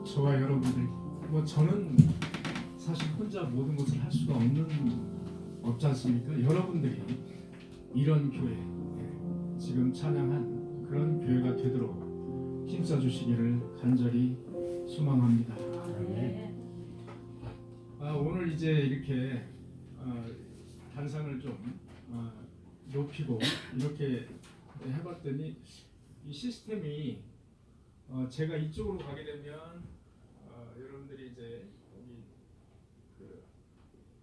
저와 여러분들, 저는 사실 혼자 모든 것을 할 수가 없지 않습니까? 여러분들이 이런 교회, 지금 찬양한 그런 교회가 되도록 힘써 주시기를 간절히 소망합니다. 오늘 이제 이렇게 단상을 좀 높이고 이렇게 해봤더니 이 시스템이 제가 이쪽으로 가게 되면 여러분들이 이제 여기 그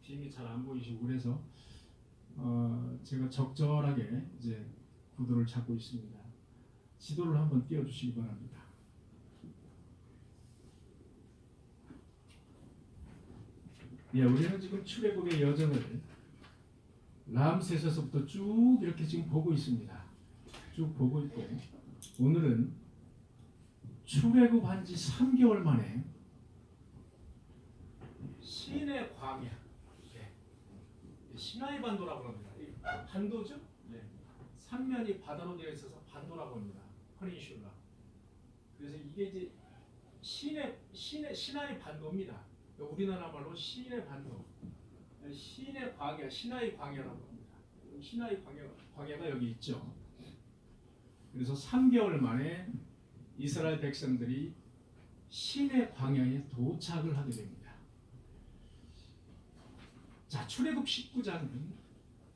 빔이 잘 안 보이시고 그래서 제가 적절하게 이제 구도를 잡고 있습니다. 지도를 한번 띄워주시기 바랍니다. 예, 우리는 지금 출애굽의 여정을 람세스에서부터 쭉 이렇게 지금 보고 있습니다. 쭉 보고 있고 오늘은 출애굽한 지 3개월 만에 시내 광야, 시나이 반도라고 합니다. 반도죠? 삼면이 바다로 되어 있어서 반도라고 합니다. 퍼니슐라. 그래서 이게 이제 시나이 반도입니다. 우리나라 말로 시내 반도, 시내 광야, 시나이 광야라고 합니다. 시나이 광야가 여기 있죠. 그래서 3개월 만에 이스라엘 백성들이 시내 광야에 도착을 하게 됩니다. 자, 출애굽 19장은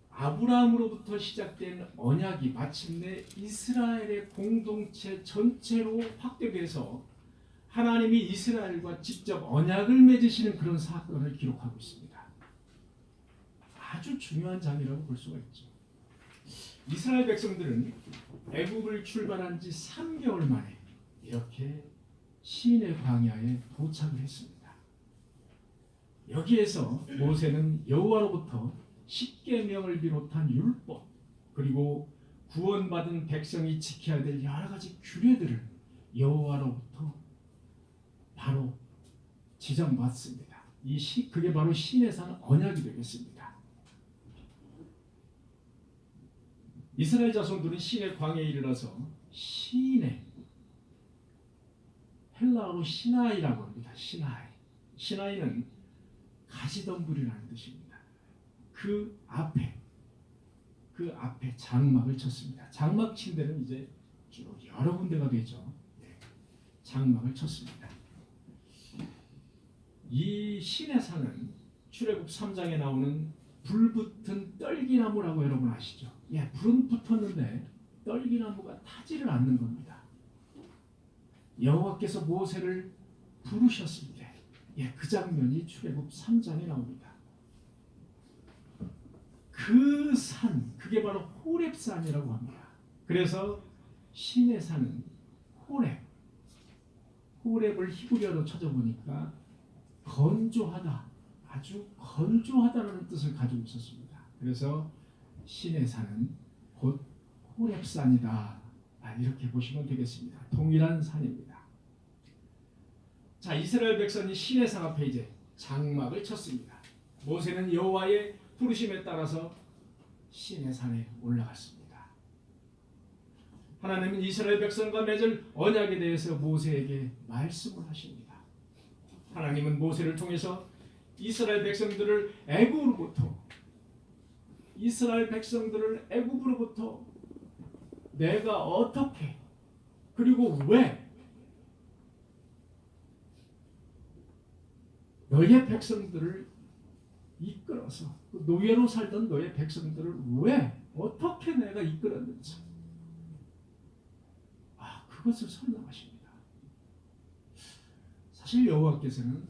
아브라함으로부터 시작된 언약이 마침내 이스라엘의 공동체 전체로 확대돼서 하나님이 이스라엘과 직접 언약을 맺으시는 그런 사건을 기록하고 있습니다. 아주 중요한 장이라고 볼 수가 있죠. 이스라엘 백성들은 애굽을 출발한 지 3개월 만에 이렇게 시내 광야에 도착을 했습니다. 여기에서 모세는 여호와로부터 십계명을 비롯한 율법 그리고 구원받은 백성이 지켜야 될 여러 가지 규례들을 여호와로부터 바로 지정받습니다. 그게 바로 시내산 언약이 되겠습니다. 이스라엘 자손들은 시내 광야에 이르러서 시내, 헬라어로 시나이라고 합니다. 시나이는 가시덤불이라는 뜻입니다. 그 앞에 장막을 쳤습니다. 장막 친 데는 이제 쭉 여러 군데가 되죠. 장막을 쳤습니다. 이 시내산은 출애굽 3장에 나오는 불붙은 떨기나무라고 여러분 아시죠? 불은 붙었는데 떨기나무가 타지를 않는 겁니다. 여호와께서 모세를 부르셨을 때, 그 장면이 출애굽 3장에 나옵니다. 그 산, 그게 바로 호렙산이라고 합니다. 그래서 시내산은 호렙을 히브리어로 찾아보니까 건조하다, 아주 건조하다라는 뜻을 가지고 있었습니다. 그래서 시내산은 곧 호렙산이다, 이렇게 보시면 되겠습니다. 동일한 산입니다. 자, 이스라엘 백성이 시내산 앞에 이제 장막을 쳤습니다. 모세는 여호와의 부르심에 따라서 시내산에 올라갔습니다. 하나님은 이스라엘 백성과 맺을 언약에 대해서 모세에게 말씀을 하십니다. 하나님은 모세를 통해서 이스라엘 백성들을 애굽으로부터 내가 어떻게 그리고 왜 너의 백성들을 이끌어서 노예로 살던 너의 백성들을 왜 어떻게 내가 이끌었는지 그것을 설명하십니다. 사실 여호와께서는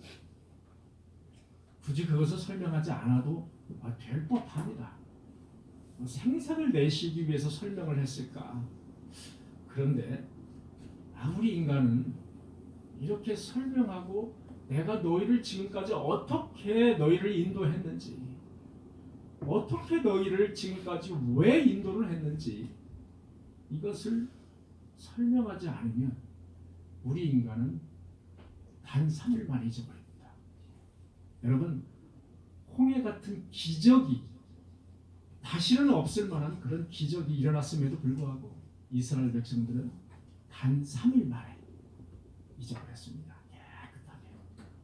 굳이 그것을 설명하지 않아도 될 법합니다. 생사를 내시기 위해서 설명을 했을까? 그런데 우리 인간은 이렇게 설명하고 내가 너희를 지금까지 어떻게 너희를 인도했는지, 어떻게 너희를 지금까지 왜 인도를 했는지 이것을 설명하지 않으면 우리 인간은 단 3일 만에 잊어버립니다. 여러분, 홍해 같은 기적이 다시는 없을 만한 그런 기적이 일어났음에도 불구하고 이스라엘 백성들은 단 3일 만에 잊어버렸습니다.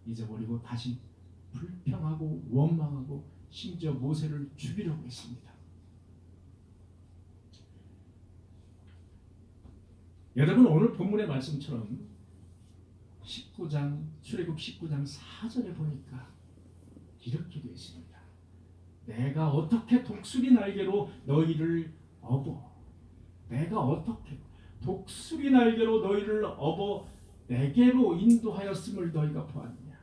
잊어버리고 다시 불평하고 원망하고 심지어 모세를 죽이려고 했습니다. 여러분, 오늘 본문의 말씀처럼 19장 출애굽 19장 4절에 보니까 이렇게 되어 있습니다. 내가 어떻게 독수리 날개로 너희를 업어, 내가 어떻게 독수리 날개로 너희를 업어 내게로 인도하였음을 너희가 보았느냐.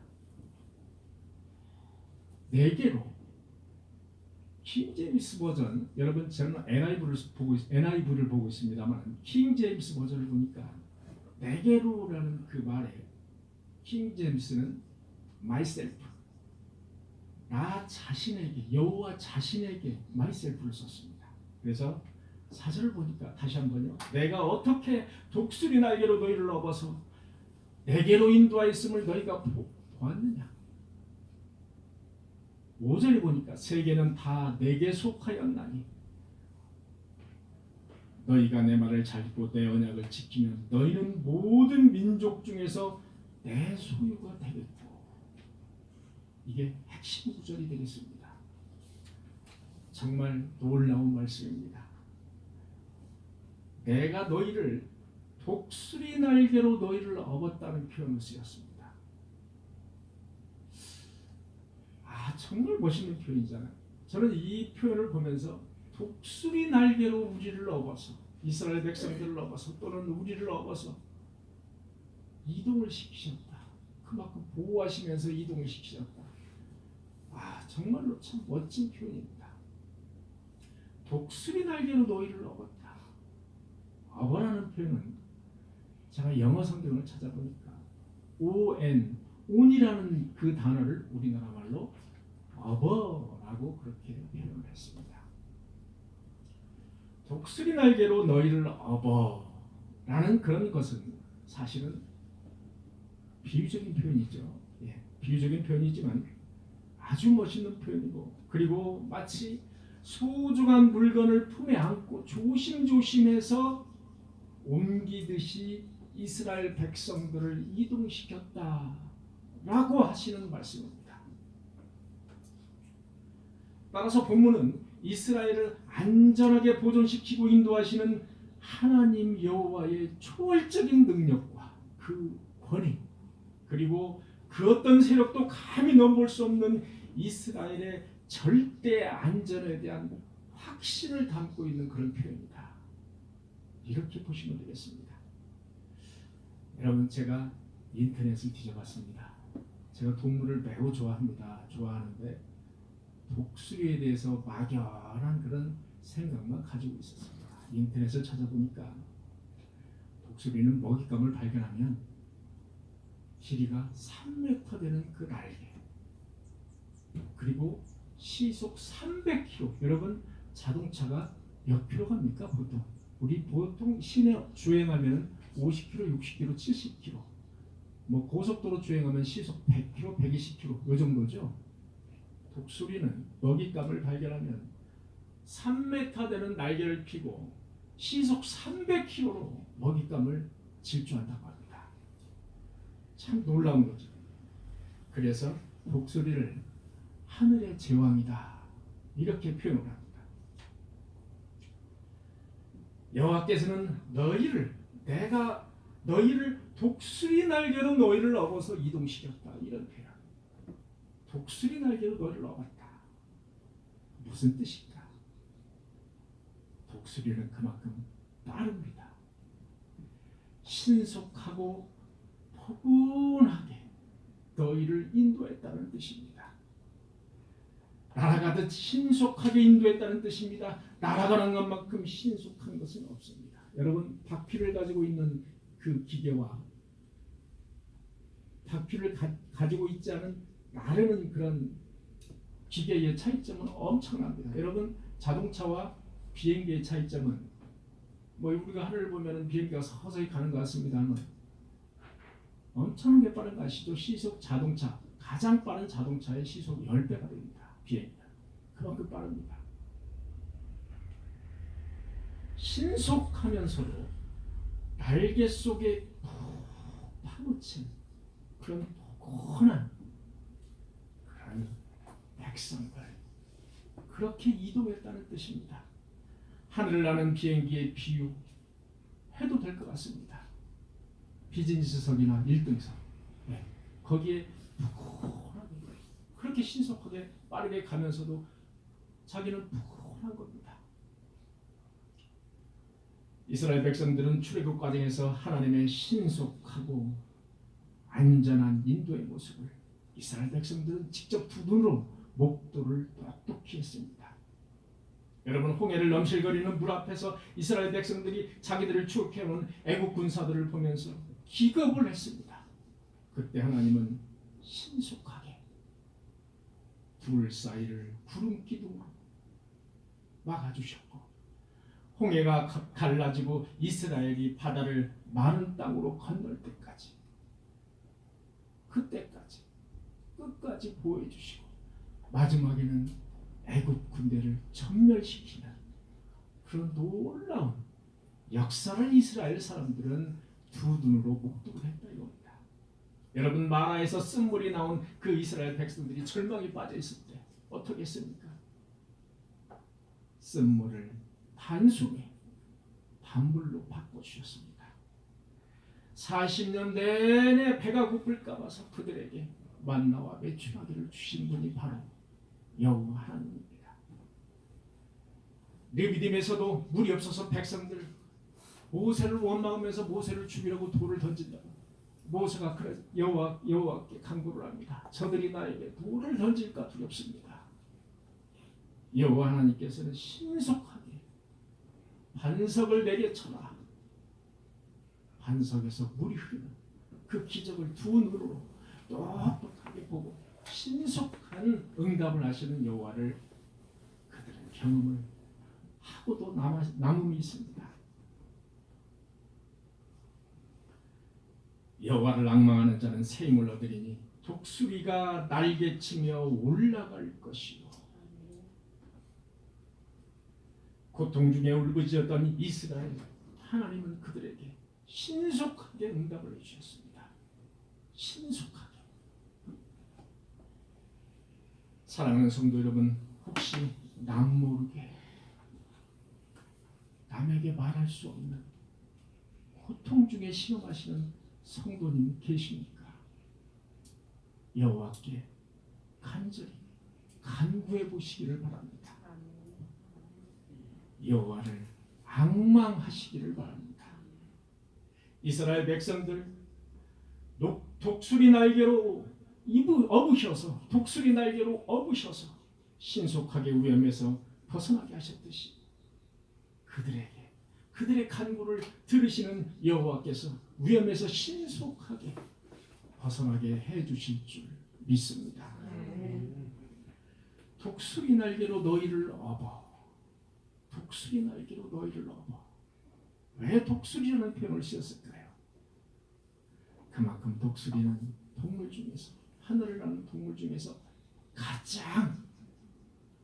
내게로. 킹제임스 버전, 여러분 저는 NIV를 보고 있습니다만 킹제임스 버전을 보니까 내게로라는 그 말에 킹제임스는 myself, 나 자신에게, 여호와 자신에게 myself를 썼습니다. 그래서 사절을 보니까 다시 한번요. 내가 어떻게 독수리 날개로 너희를 업어서 내게로 인도하였음을 너희가 보았느냐. 5절에 보니까 세계는 다 내게 속하였나니 너희가 내 말을 잘 듣고 내 언약을 지키면 너희는 모든 민족 중에서 내 소유가 되겠고. 이게 핵심 구절이 되겠습니다. 정말 놀라운 말씀입니다. 내가 너희를 독수리 날개로 너희를 업었다는 표현을 쓰였습니다. 정말 멋있는 표현이잖아요. 저는 이 표현을 보면서 독수리 날개로 우리를 업어서, 이스라엘 백성들을 업어서 또는 우리를 업어서 이동을 시키셨다. 그만큼 보호하시면서 이동을 시키셨다. 정말로 참 멋진 표현입니다. 독수리 날개로 너희를 업었다. 업어라는 표현은 제가 영어 성경을 찾아보니까 on이라는 그 단어를 우리나라 말로 업어라고 그렇게 표현을 했습니다. 독수리 날개로 너희를 업어라는 그런 것은 사실은 비유적인 표현이죠. 비유적인 표현이지만 아주 멋있는 표현이고, 그리고 마치 소중한 물건을 품에 안고 조심조심해서 옮기듯이 이스라엘 백성들을 이동시켰다라고 하시는 말씀입니다. 따라서 본문은 이스라엘을 안전하게 보존시키고 인도하시는 하나님 여호와의 초월적인 능력과 그 권위, 그리고 그 어떤 세력도 감히 넘볼 수 없는 이스라엘의 절대 안전에 대한 확신을 담고 있는 그런 표현이다. 이렇게 보시면 되겠습니다. 여러분, 제가 인터넷을 뒤져봤습니다. 제가 동물을 매우 좋아하는데 독수리에 대해서 막연한 그런 생각만 가지고 있었습니다. 인터넷을 찾아보니까 독수리는 먹잇감을 발견하면 길이가 3m 되는 그 날개, 그리고 시속 300km. 여러분, 자동차가 몇 킬로 갑니까? 보통 시내 주행하면 50km, 60km, 70km. 고속도로 주행하면 시속 100km, 120km 이 정도죠. 독수리는 먹잇감을 발견하면 3m 되는 날개를 펴고 시속 300km로 먹잇감을 질주한다고 합니다. 참 놀라운 거죠. 그래서 독수리를 하늘의 제왕이다 이렇게 표현을 합니다. 여호와께서는 내가 너희를 독수리 날개로 너희를 업어서 이동시켰다 이런 표현. 독수리 날개로 너희를 업었다. 무슨 뜻일까? 독수리는 그만큼 빠릅니다. 신속하고 포근하게 너희를 인도했다는 뜻입니다. 날아가듯 신속하게 인도했다는 뜻입니다. 날아가는 것만큼 신속한 것은 없습니다. 여러분, 바퀴를 가지고 있는 그 기계와 바퀴를 가지고 있지 않은 나르는 그런 기계의 차이점은 엄청납니다. 여러분, 자동차와 비행기의 차이점은 우리가 하늘을 보면 비행기가 서서히 가는 것 같습니다만 엄청나게 빠른 거 아시죠? 시속 자동차, 가장 빠른 자동차의 시속 10배가 됩니다. 비행기가 그만큼 빠릅니다. 신속하면서도 날개 속에 푹 파묻힌 그런 포근한 백성들 그렇게 이동했다는 뜻입니다. 하늘을 나는 비행기의 비유 해도 될 것 같습니다. 비즈니스석이나 1등석 거기에 푸근하게 그렇게 신속하게 빠르게 가면서도 자기는 푸근한 겁니다. 이스라엘 백성들은 출애굽 과정에서 하나님의 신속하고 안전한 인도의 모습을 이스라엘 백성들은 직접 두 눈으로 목도를 똑똑히 했습니다. 여러분, 홍해를 넘실거리는 물 앞에서 이스라엘 백성들이 자기들을 추격해온 애국 군사들을 보면서 기겁을 했습니다. 그때 하나님은 신속하게 둘 사이를 구름 기둥으로 막아주셨고 홍해가 갈라지고 이스라엘이 바다를 마른 땅으로 건널 때까지 그때까지 끝까지 보호해주시고 마지막에는 애국 군대를 전멸시키는 그런 놀라운 역사를 이스라엘 사람들은 두 눈으로 목도를 했다 이겁니다. 여러분, 마라에서 쓴물이 나온 그 이스라엘 백성들이 절망에 빠져 있을 때 어떻게 했습니까? 쓴물을 단숨에 단물로 바꿔주셨습니다. 40년 내내 배가 고플까 봐서 그들에게 만나와 메추라기를 주신 분이 바로 여호와 하나님입니다. 르비딤에서도 물이 없어서 백성들 모세를 원망하면서 모세를 죽이려고 돌을 던진다고 모세가 여호와께 간구를 합니다. 저들이 나에게 돌을 던질까 두렵습니다. 여호와 하나님께서는 신속하게 반석을 내게 쳐라. 반석에서 물이 흐르는 그 기적을 두 눈으로 똑똑하게 보고 신속한 응답을 하시는 여호와를 그들은 경험을 하고도 남음이 있습니다. 여호와를 앙망하는 자는 새 힘을 얻으리니 독수리가 날개치며 올라갈 것이요. 고통 중에 울부짖었던 이스라엘 하나님은 그들에게 신속하게 응답을 해주셨습니다. 신속하게. 사랑하는 성도 여러분, 혹시 남 모르게 남에게 말할 수 없는 고통 중에 신음하시는 성도님 계십니까? 여호와께 간절히 간구해 보시기를 바랍니다. 여호와를 앙망하시기를 바랍니다. 이스라엘 백성들 독수리 날개로 업으셔서 독수리 날개로 업으셔서 신속하게 위험에서 벗어나게 하셨듯이 그들의 간구를 들으시는 여호와께서 위험에서 신속하게 벗어나게 해주실 줄 믿습니다. 독수리 날개로 너희를 업어. 독수리 날개로 너희를 업어. 왜 독수리라는 표현을 쓰었을까요? 그만큼 독수리는 동물 중에서 하늘을 나는 동물 중에서 가장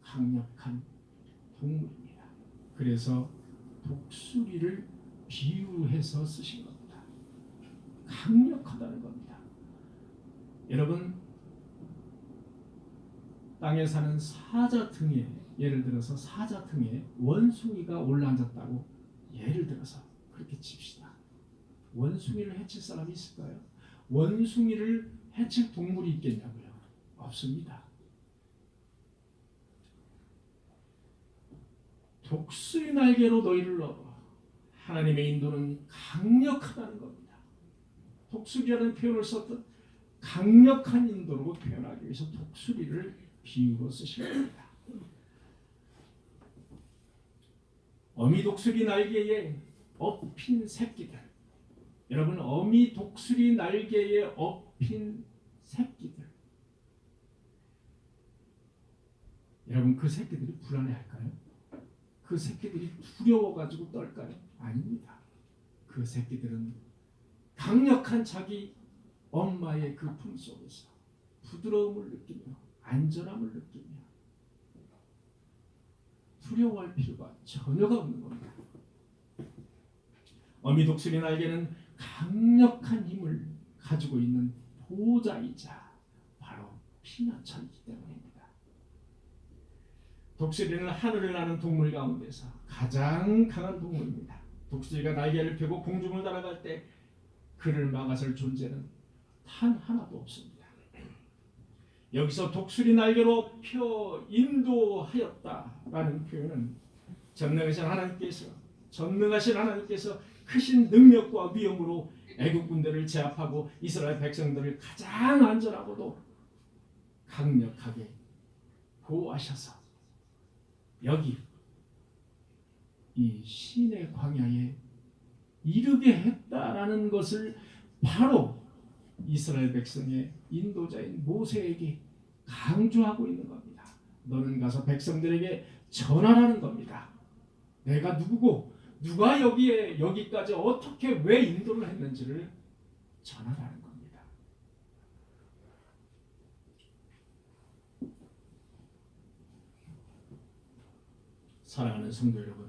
강력한 동물입니다. 그래서 독수리를 비유해서 쓰신 겁니다. 강력하다는 겁니다. 여러분, 땅에 사는 사자 등에 예를 들어서 사자 등에 원숭이가 올라앉았다고 예를 들어서 그렇게 칩시다. 원숭이를 해칠 사람이 있을까요? 원숭이를 해칠 동물이 있겠냐고요? 없습니다. 독수리 날개로 너희를 업어. 하나님의 인도는 강력하다는 겁니다. 독수리라는 표현을 썼던 강력한 인도로 표현하기 위해서 독수리를 비유로 쓰신 겁니다. 어미 독수리 날개에 업힌 새끼들. 여러분, 어미 독수리 날개에 업힌 새끼들. 여러분, 그 새끼들이 불안해할까요? 그 새끼들이 두려워가지고 떨까요? 아닙니다. 그 새끼들은 강력한 자기 엄마의 그 품 속에서 부드러움을 느끼며 안전함을 느끼며 두려워할 필요가 전혀가 없는 겁니다. 어미 독수리 날개는 강력한 힘을 가지고 있는 보호자이자 바로 피난처이기 때문입니다. 독수리는 하늘을 나는 동물 가운데서 가장 강한 동물입니다. 독수리가 날개를 펴고 공중을 날아갈 때 그를 막아설 존재는 단 하나도 없습니다. 여기서 독수리 날개로 펴 인도하였다라는 표현은 전능하신 하나님께서 크신 능력과 위엄으로 애국 군대를 제압하고 이스라엘 백성들을 가장 안전하고도 강력하게 보호하셔서 여기 이 시내 광야에 이르게 했다라는 것을 바로 이스라엘 백성의 인도자인 모세에게 강조하고 있는 겁니다. 너는 가서 백성들에게 전하라는 겁니다. 내가 누구고 누가 여기까지 어떻게 왜 인도를 했는지를 전하라는 겁니다. 사랑하는 성도 여러분,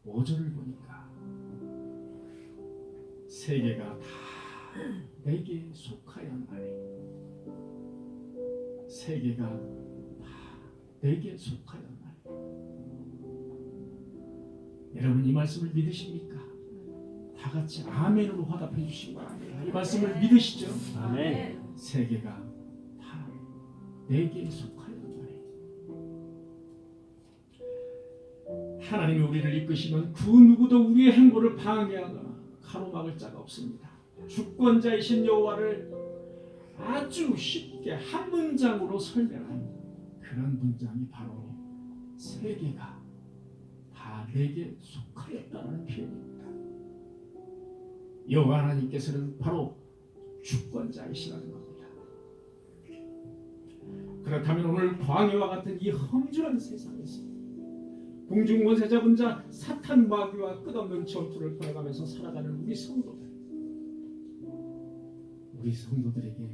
5절을 보니까 세계가 다 내게 속하였나니, 세계가 다 내게 속하였나니. 여러분 이 말씀을 믿으십니까? 다 같이 아멘으로 화답해 주시기 바랍니다. 이 말씀을 믿으시죠? 아멘. 세계가 다 내게 속하였나니. 하나님이 우리를 이끄시면 그 누구도 우리의 행보를 방해하거나 가로막을 자가 없습니다. 주권자이신 여호와를 아주 쉽게 한 문장으로 설명한 그런 문장이 바로 세계가 다 내게 속하였다는 표현입니다. 여호와 하나님께서는 바로 주권자이시라는 겁니다. 그렇다면 오늘 광야와 같은 이 험준한 세상에서 공중권세 잡은 자 사탄 마귀와 끝없는 전투를 벌여가면서 살아가는 우리 성도들에게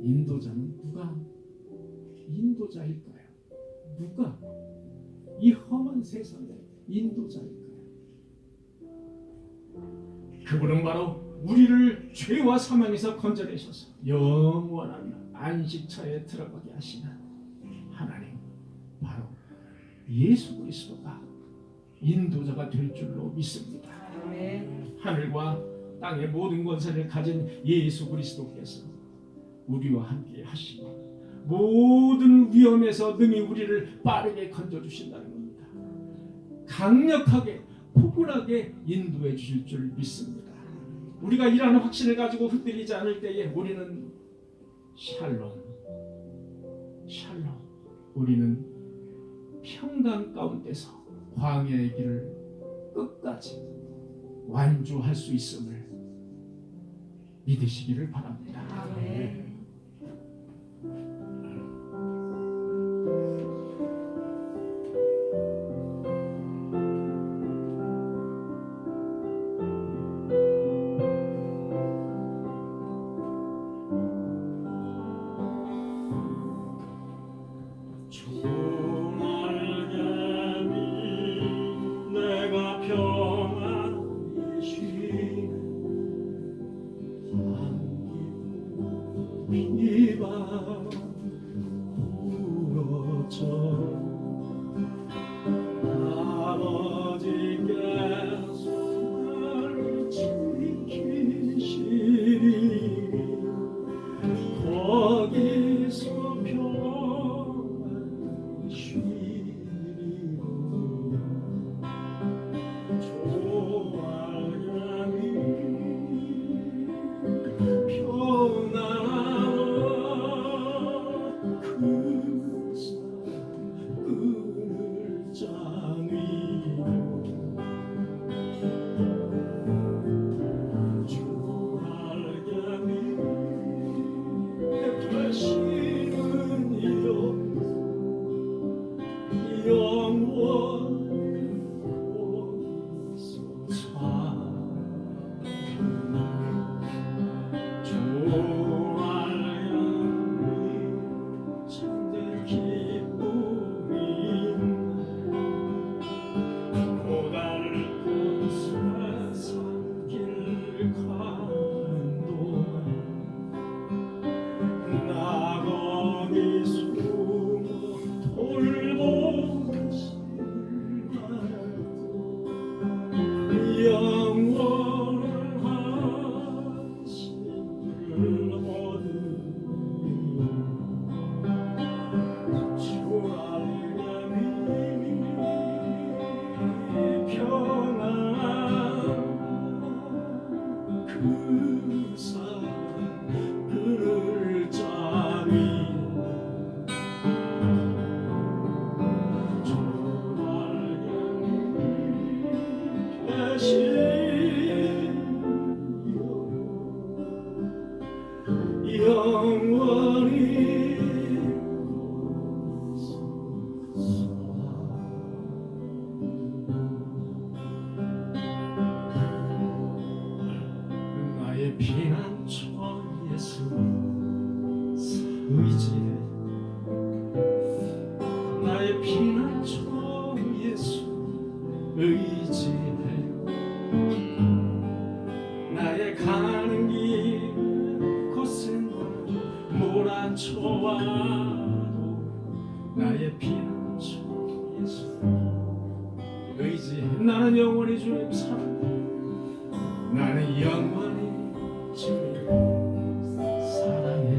인도자는 누가 인도자일까요? 누가 이 험한 세상의 인도자일까요? 그분은 바로 우리를 죄와 사망에서 건져내셔서 영원한 안식처에 들어가게 하시는 하나님, 바로 예수 그리스도가 인도자가 될 줄로 믿습니다. 하늘과 땅의 모든 권세를 가진 예수 그리스도께서 우리와 함께 하시고 모든 위험에서 능히 우리를 빠르게 건져주신다는 겁니다. 강력하게 포근하게 인도해 주실 줄 믿습니다. 우리가 이러한 확신을 가지고 흔들리지 않을 때에 우리는 샬롬, 우리는 평강 가운데서 광야의 길을 끝까지 완주할 수 있음을 믿으시기를 바랍니다. 아멘. 주 영원히 나의 피난처 예수 의지해 나의 피난처 예수 의지해 나의 가는 길 거센 몰아쳐와도 나의 피난처 예수 의지해 나는 영원히 주님 사랑해 나는 영원히 주님 사랑해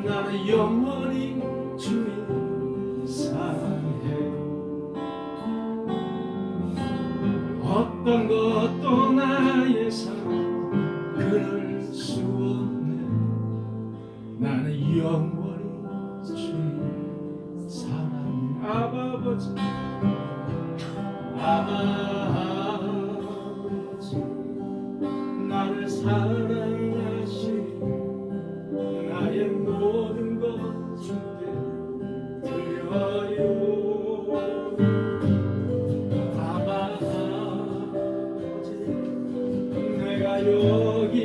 나는 영원히 주님 사랑해 어떤 것도 나의 사랑 끊을 수 없네 나는 영원히 주님 사랑해 아버지 아버지 나를 사랑하신 나의 모든 것 주께 드려요 여기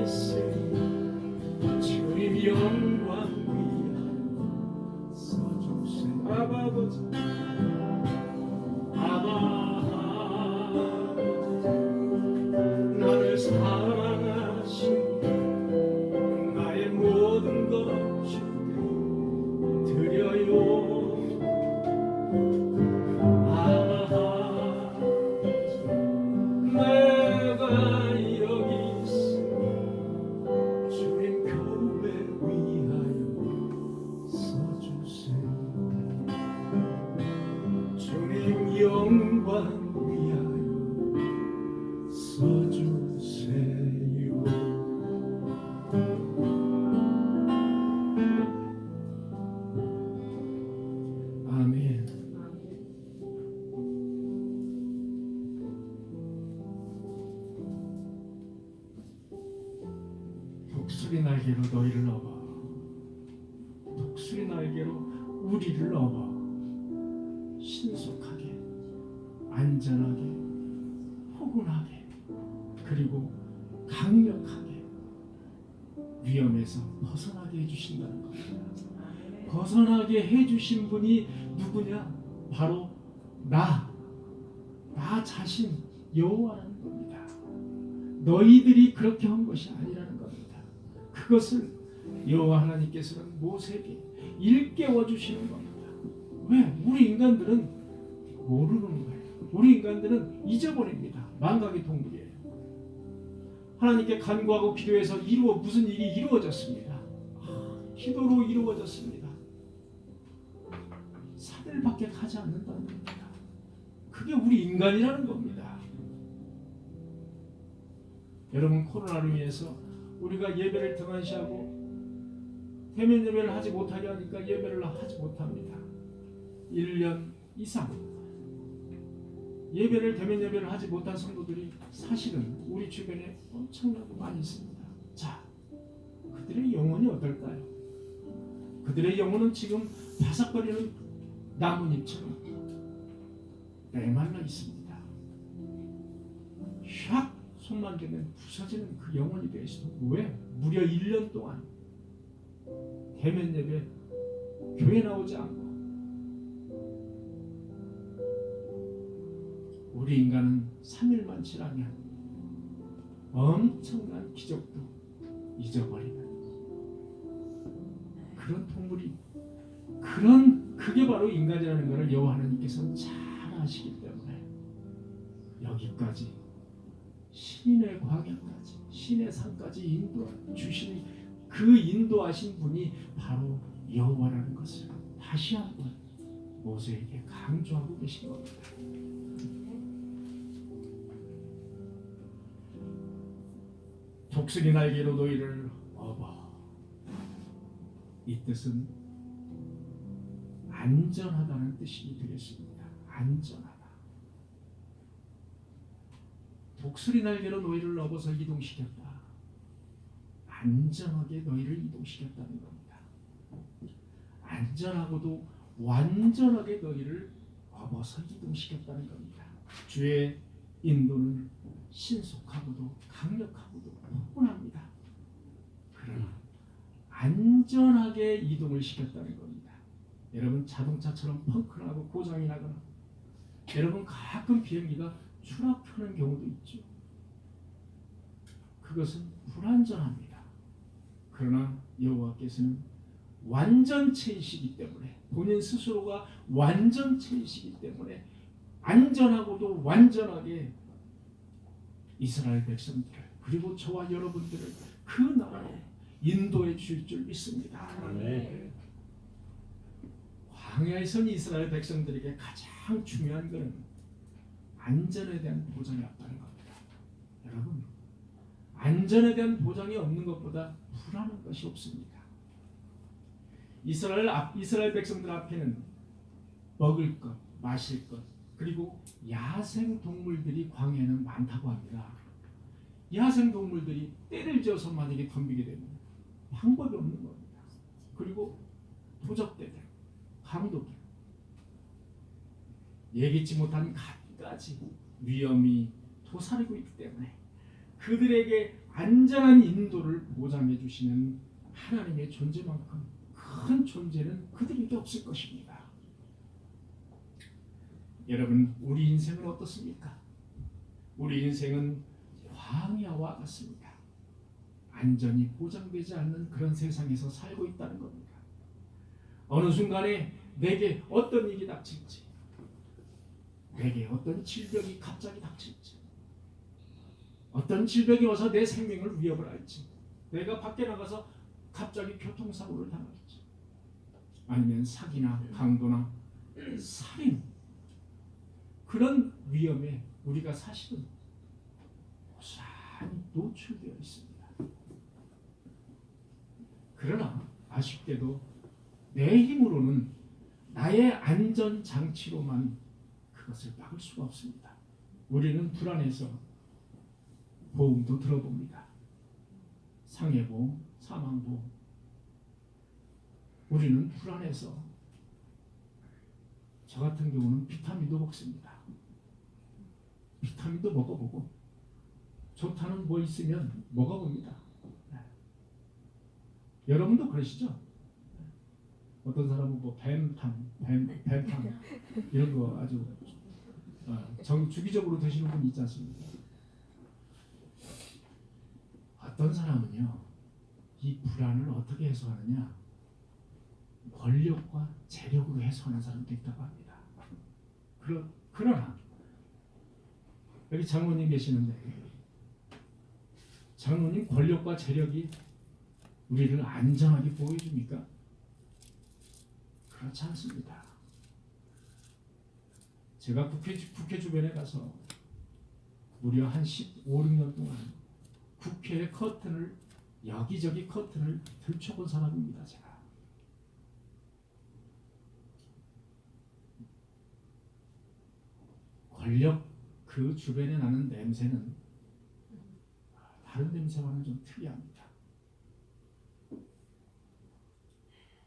있으니 주님 영광 위하여 써주세요 아버지 아버지 나를 사랑하신 나의 모든 것 주께 드려요 영광 위하여 써주세요. 아멘. 독수리 날개로 너희를 넣어 독수리 날개로 우리를 넣어 신속하게 안전하게 포근하게 그리고 강력하게 위험에서 벗어나게 해주신다는 겁니다. 벗어나게 해주신 분이 누구냐? 바로 나 자신 여호와라는 겁니다. 너희들이 그렇게 한 것이 아니라는 겁니다. 그것을 여호와 하나님께서는 모세에게 일깨워 주시는 겁니다. 왜? 우리 인간들은 모르는 거예요. 우리 인간들은 잊어버립니다. 망각의 동물이에요. 하나님께 간구하고 기도해서 무슨 일이 이루어졌습니다. 기도로 이루어졌습니다. 사흘밖에 가지 않는다는 겁니다. 그게 우리 인간이라는 겁니다. 여러분 코로나로 인해서 우리가 예배를 등한시하고 대면 예배를 하지 못하게 하니까 예배를 하지 못합니다. 1년 이상 예배를 대면 예배를 하지 못한 성도들이 사실은 우리 주변에 엄청나게 많이 있습니다. 자, 그들의 영혼이 어떨까요? 그들의 영혼은 지금 바삭거리는 나뭇잎처럼 메말라 있습니다. 샥 손만 대면 부서지는 그 영혼이 되어 있어도 왜? 무려 1년 동안 대면 예배 교회 나오지 않고 우리 인간은 3일만 지나면 엄청난 기적도 잊어버리는 그런 동물이 그게 바로 인간이라는 것을 여호와 하나님께서는 잘 아시기 때문에 여기까지 신의 광야까지 신의 산까지 인도해 주시는 그 인도하신 분이 바로 여호와라는 것을 다시 한번 모세에게 강조하고 계신 겁니다. 독수리 날개로 너희를 업어. 이 뜻은 안전하다는 뜻이 되겠습니다. 안전하다. 독수리 날개로 너희를 업어서 이동시켰다. 안전하게 너희를 이동시켰다는 겁니다. 안전하고도 완전하게 너희를 업어서 이동시켰다는 겁니다. 주의 인도는 신속하고도 강력하고도 뻔합니다. 그러나 안전하게 이동을 시켰다는 겁니다. 여러분 자동차처럼 펑크나고 고장이 나거나 여러분 가끔 비행기가 추락하는 경우도 있죠. 그것은 불안전합니다. 그러나 여호와께서는 완전체이시기 때문에 본인 스스로가 완전체이시기 때문에 안전하고도 완전하게 이스라엘 백성들을 그리고 저와 여러분들을 그 나라로 인도해 줄 줄 믿습니다. 아멘. 광야에선 이스라엘 백성들에게 가장 중요한 것은 안전에 대한 보장이 없다는 겁니다. 여러분, 안전에 대한 보장이 없는 것보다 불안한 것이 없습니다. 이스라엘 백성들 앞에는 먹을 것, 마실 것, 그리고 야생 동물들이 광야에는 많다고 합니다. 야생 동물들이 떼를 지어서 만약에 덤비게 되면 방법이 없는 겁니다. 그리고 도적대들, 강도들, 예기치 못한 갖가지 위험이 도사리고 있기 때문에 그들에게 안전한 인도를 보장해 주시는 하나님의 존재만큼 큰 존재는 그들에게 없을 것입니다. 여러분, 우리 인생은 어떻습니까? 우리 인생은 광야와 같습니다. 안전이 보장되지 않는 그런 세상에서 살고 있다는 겁니다. 어느 순간에 내게 어떤 일이 닥칠지, 내게 어떤 질병이 갑자기 닥칠지, 어떤 질병이 와서 내 생명을 위협을 할지, 내가 밖에 나가서 갑자기 교통사고를 당할지, 아니면 사기나 강도나 살인, 그런 위험에 우리가 사실은 고스란히 노출되어 있습니다. 그러나 아쉽게도 내 힘으로는 나의 안전장치로만 그것을 막을 수가 없습니다. 우리는 불안해서 보험도 들어봅니다. 상해보험, 사망보험. 우리는 불안해서 저 같은 경우는 비타민도 먹습니다. 비타민도 먹어보고 좋다는 뭐 있으면 먹어봅니다. 네. 여러분도 그러시죠? 어떤 사람은 뭐 뱀탕 이런 거 아주 주기적으로 드시는 분이 있지 않습니까? 어떤 사람은요, 이 불안을 어떻게 해소하느냐? 권력과 재력으로 해소하는 사람도 있다고 합니다. 그러나 여기 장로님 계시는데, 장로님 권력과 재력이 우리를 안전하게 보여줍니까? 그렇지 않습니다. 제가 국회 주변에 가서 무려 한 15, 16년 동안 국회의 커튼을, 여기저기 커튼을 들춰본 사람입니다. 제가. 권력 그 주변에 나는 냄새는 다른 냄새와는 좀 특이합니다.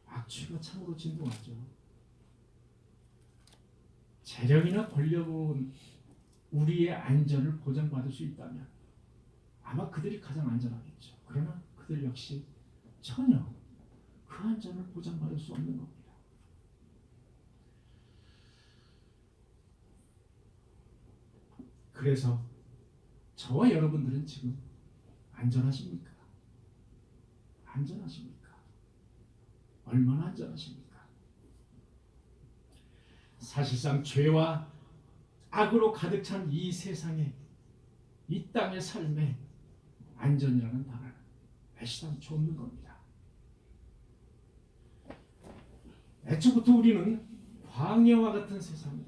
악취가 참으로 진동하죠. 재력이나 권력은 우리의 안전을 보장받을 수 있다면 아마 그들이 가장 안전하겠죠. 그러나 그들 역시 전혀 그 안전을 보장받을 수 없는 겁니다. 그래서 저와 여러분들은 지금 안전하십니까? 안전하십니까? 얼마나 안전하십니까? 사실상 죄와 악으로 가득 찬 이 세상에, 이 땅의 삶에 안전이라는 단어는 애시당초 없는 겁니다. 애초부터 우리는 광야와 같은 세상에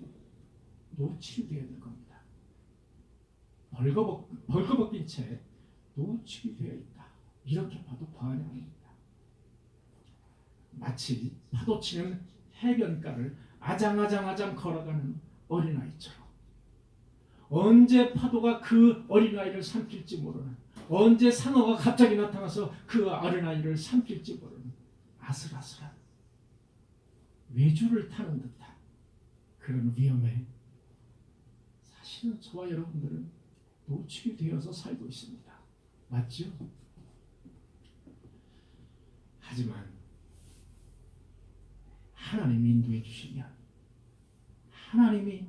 노출되어야 될 겁니다. 벌거벗긴 채 노출이 되어 있다. 이렇게 봐도 과언이 아닙니다. 마치 파도치는 해변가를 아장아장 걸어가는 어린아이처럼 언제 파도가 그 어린아이를 삼킬지 모르는 언제 상어가 갑자기 나타나서 그 어린아이를 삼킬지 모르는 아슬아슬한 외주를 타는 듯한 그런 위험에 사실은 저와 여러분들은 노출이 되어서 살고 있습니다. 맞죠? 하지만 하나님이 인도해 주시면 하나님이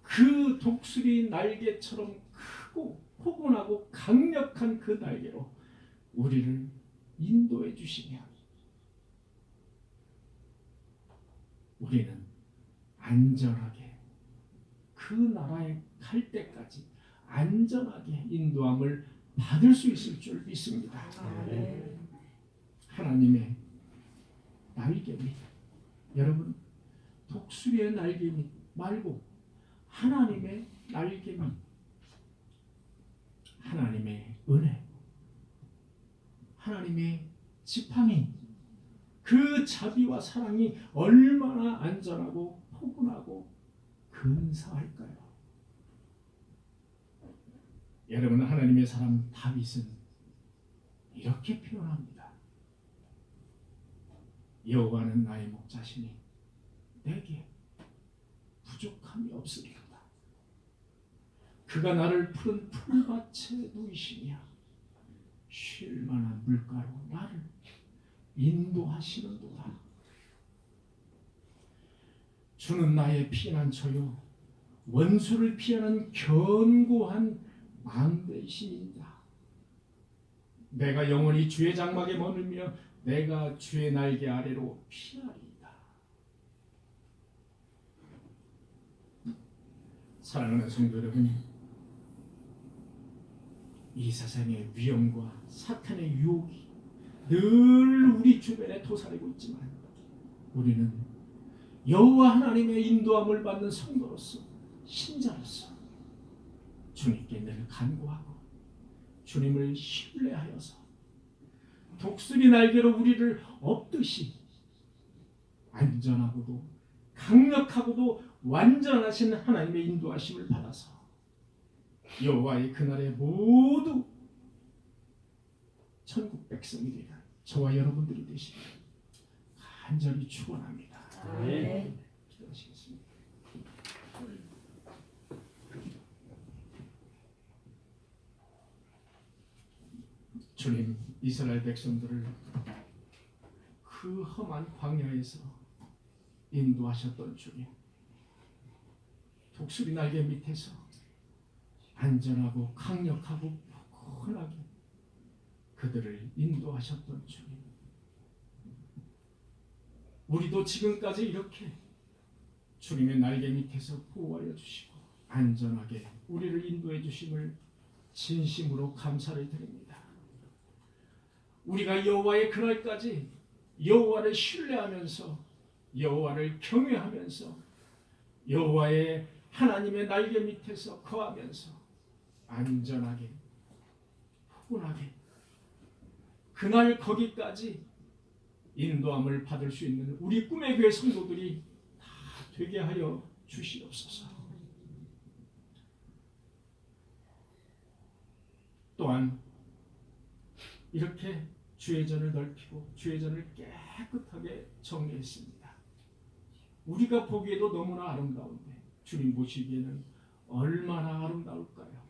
그 독수리 날개처럼 크고 포근하고 강력한 그 날개로 우리를 인도해 주시면 우리는 안전하게 그 나라에 갈 때까지 안전하게 인도함을 받을 수 있을 줄 믿습니다. 하나님의 날개 밑, 여러분 독수리의 날개 밑 말고 하나님의 날개 밑, 하나님의 은혜, 하나님의 지팡이, 그 자비와 사랑이 얼마나 안전하고 포근하고 근사할까요? 여러분, 하나님의 사람 다윗은 이렇게 표현합니다. 여호와는 나의 목자시니 내게 부족함이 없으리로다. 그가 나를 푸른 풀밭에 누이시며 쉴 만한 물가로 나를 인도하시는도다. 주는 나의 피난처요 원수를 피하는 견고한 망대이시니이다. 내가 영원히 주의 장막에 머물며 내가 주의 날개 아래로 피하리이다. 사랑하는 성도 여러분, 이 세상의 위험과 사탄의 유혹이 늘 우리 주변에 도사리고 있지만 우리는 여호와 하나님의 인도함을 받는 성도로서, 신자로서 주님께 늘 간구하고 주님을 신뢰하여서 독수리 날개로 우리를 업듯이 안전하고도 강력하고도 완전하신 하나님의 인도하심을 받아서 여호와의 그날에 모두 천국 백성이 되는 저와 여러분들이 되시길 간절히 축원합니다. 기도하시겠습니다. 주님, 이스라엘 백성들을 그 험한 광야에서 인도하셨던 주님, 독수리 날개 밑에서 안전하고 강력하고 포근하게 그들을 인도하셨던 주님, 우리도 지금까지 이렇게 주님의 날개 밑에서 보호하여 주시고 안전하게 우리를 인도해 주심을 진심으로 감사를 드립니다. 우리가 여호와의 그날까지 여호와를 신뢰하면서 여호와를 경외하면서 여호와의 하나님의 날개 밑에서 거하면서 안전하게 포근하게 그날 거기까지 인도함을 받을 수 있는 우리 꿈의 교회 성도들이 다 되게 하여 주시옵소서. 또한 이렇게 주의 전을 넓히고 주의 전을 깨끗하게 정리했습니다. 우리가 보기에도 너무나 아름다운데 주님 보시기에는 얼마나 아름다울까요?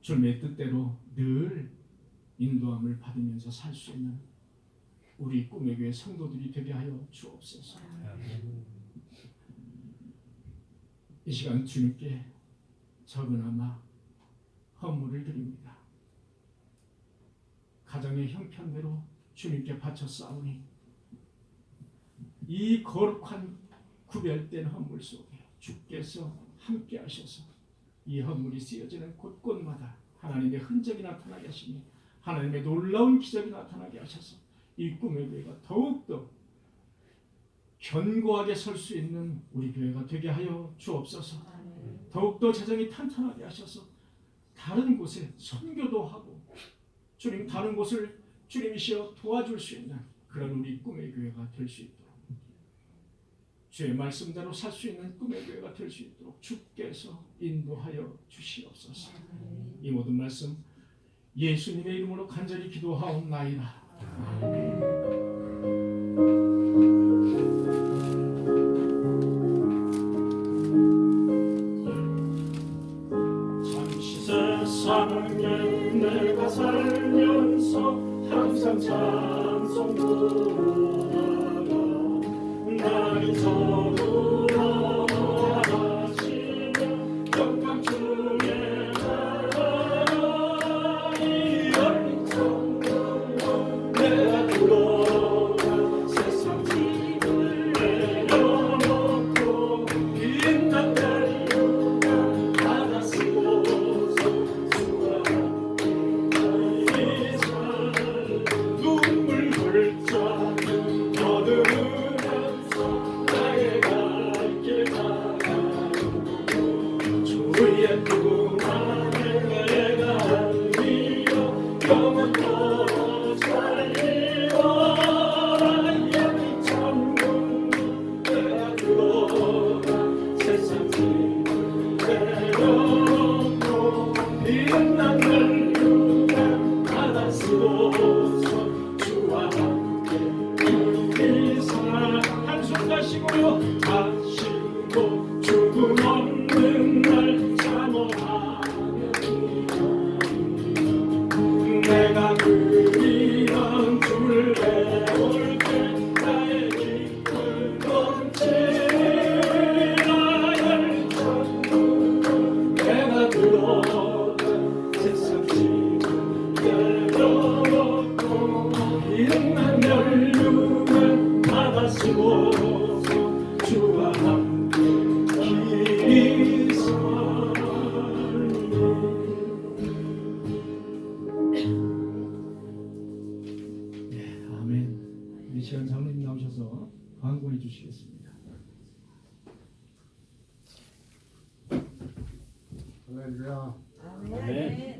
주님의 뜻대로 늘 인도함을 받으면서 살 수 있는 우리 꿈의 교회 성도들이 되게 하여 주옵소서. 이 시간 주님께 적으나마 헌물을 드립니다. 가정의 형편대로 주님께 바쳐 싸우니 이 거룩한 구별된 헌물 속에 주께서 함께 하셔서 이 헌물이 쓰여지는 곳곳마다 하나님의 흔적이 나타나게 하시니 하나님의 놀라운 기적이 나타나게 하셔서 이 꿈의 교회가 더욱더 견고하게 설 수 있는 우리 교회가 되게 하여 주옵소서. 더욱더 재정이 탄탄하게 하셔서 다른 곳에 선교도 하고 주님 다른 곳을 주님이시여 도와줄 수 있는 그런 우리 꿈의 교회가 될 수 있도록 주의 말씀대로 살 수 있는 꿈의 교회가 될 수 있도록 주께서 인도하여 주시옵소서. 이 모든 말씀 예수님의 이름으로 간절히 기도하옵나이다. 잠시 세상에 내가 살면서 항상 찬송 부르다가 나를 저물어 하시며 영광 중에 나라 이 열린 천국 내가 들어가 세상 짐을 내려놓고 빛난 달려 바다 쓰고서 주와 함께 눈물 흘자 거두면서 나의 갈 길 나가고 주의 품 안에 내가 안기어 영원토록 살리라. 여기 천국 내가 들어가 세상 짐을 내려놓고 빛난 널 바다 쓰고서 주와 함께 한손 다시고요. 다시고 죽음 없는 날 사모하며 내가 그리던 주를 배울 때 나의 기쁨 넘치라. 열린 천국 내가 들어가 세상 짐을 내려놓고 빛난 연륜을 받아 쓰고서 주와 함께 길이 살리. 네, 아멘. 우리 시간 장로님 나오셔서 광고해 주시겠습니다. 할렐루야. 네.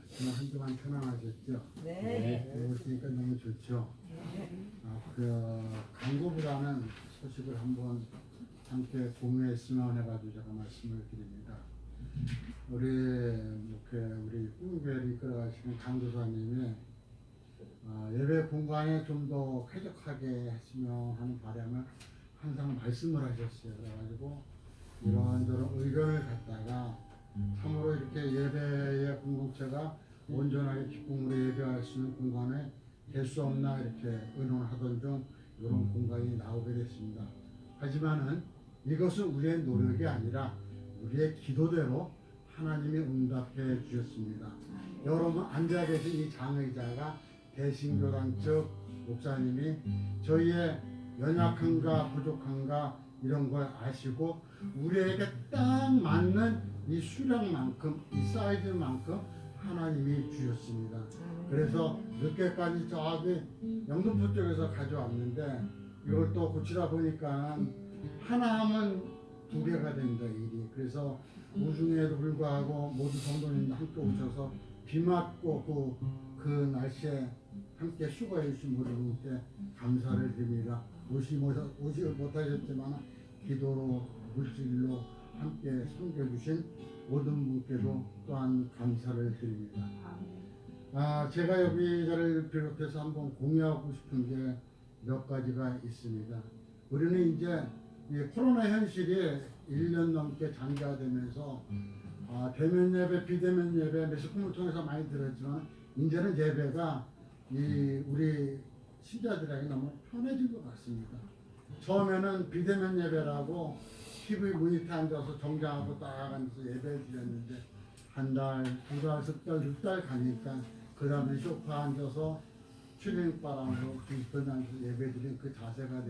지난 한 주간 편안하셨죠? 네. 오시니까 너무 좋죠? 광고보다는 소식을 한번 함께 공유했으면 해가지고 제가 말씀을 드립니다. 우리 꿈교회를 이끌어가시는 강도사님이 예배 공간에 좀 더 쾌적하게 했으면 하는 바람을 항상 말씀을 하셨어요. 그래가지고 이런저런 의견을 갖다가 참으로 이렇게 예배의 공동체가 온전하게 기쁨으로 예배할 수 있는 공간에 될 수 없나 이렇게 의논하던 중 이런 공간이 나오게 됐습니다. 하지만은 이것은 우리의 노력이 아니라 우리의 기도대로 하나님이 응답해 주셨습니다. 여러분 앉아 계신 이 장의자가 대신교단 측 목사님이 저희의 연약함과 부족함과 이런 걸 아시고 우리에게 딱 맞는 이 수량만큼 이 사이즈만큼 하나님이 주셨습니다. 그래서 늦게까지 저기 영등포 쪽에서 가져왔는데 이걸 또 고치다 보니까 하나 하면 두 개가 됩니다. 일이. 그래서 우중에도 불구하고 모두 성도님들 함께 오셔서 비 맞고 그 날씨에 함께 수고해 주신 모든 분께 감사를 드립니다. 오지 못하셨지만 기도로 물질로 함께 섬겨주신 모든 분께도 또한 감사를 드립니다. 제가 여기를 비롯해서 한번 공유하고 싶은 게 몇 가지가 있습니다. 우리는 이제 이 코로나 현실이 1년 넘게 장기화되면서 대면 예배, 비대면 예배, 매스컴을 통해서 많이 들었지만 이제는 예배가 우리 신자들에게 너무 편해진 것 같습니다. 처음에는 비대면 예배라고 TV 모니터 앉아서 정장하고 딱 앉아서 예배를 드렸는데 한 달, 두 달, 석 달, 6달 가니까 그 다음에 소파 앉아서 추리닝바람으로 뒤집어 앉아서 예배 드린 그 자세가